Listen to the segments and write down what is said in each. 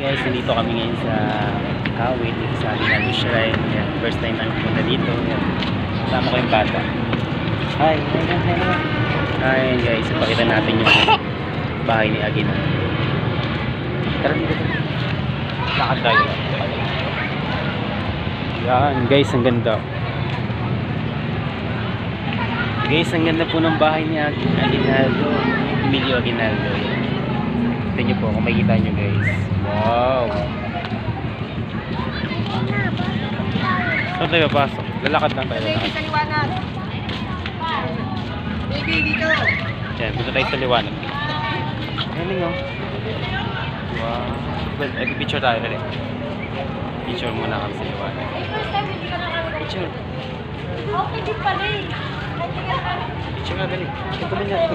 Guys, nandito kami ngayon sa Kawit, dito sa Aguinaldo Shrine. Yan, first time namin punta dito. Yan. Kasama ko yung bata. Hi, hi guys, ipakita natin yung bahay ni Aguinaldo. Tara dito. Lakad tayo. Yan guys, ang ganda. Guys, ang ganda po ng bahay ni Aguinaldo. Emilio Aguinaldo. Ito nyo po kung makikita nyo guys. Wow. Saan tayo pasok? Lalakad lang tayo. Baby sa liwanag. Baby dito. Yan, punta tayo sa liwanag. Galing oh. Wow. Well, picture tayo dali. Picture muna kami sa liwanag. Picture. Okay, di pala eh. Picture nga dali. Ito lang yan.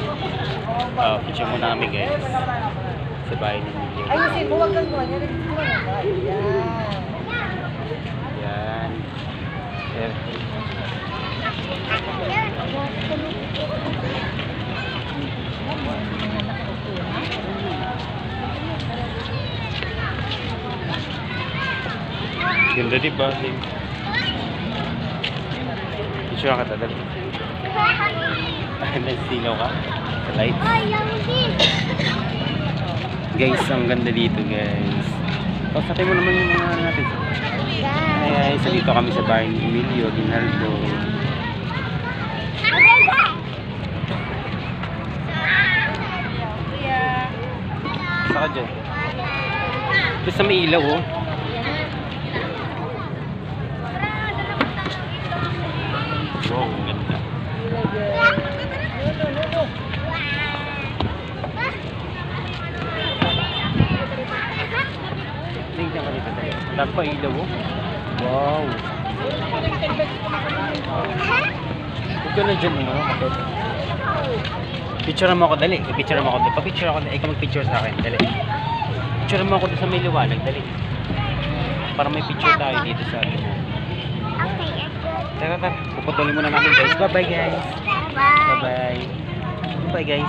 Picture muna kami guys. Sa bahay ni Emilio. Ayusin mo, huwag kang buwan. Yan. Yan. Yan. Ganda diba? Picture ka tadal. Nagsinaw ka sa light. Guys, ang ganda dito guys. Pasatay mo naman yung mga natin. Ay guys, dito kami sa bahay ni Emilio Aguinaldo. Saka dyan. Ito sa may ilaw oh. Wow, ang ganda. Tingnan ka dito tayo. Dami pa ilaw oh. Wow. Huwag ka na dyan mo. Picture mo ako dali. Picture mo ako dali. Pa-picture ako dali. Ikaw mag-picture sa akin. Dali. Picture mo ako dito sa may liwanag. Dali. Para may picture tayo dito sa akin. Tara, tara. Puputulin muna namin guys. Bye-bye guys. Bye-bye. Bye guys.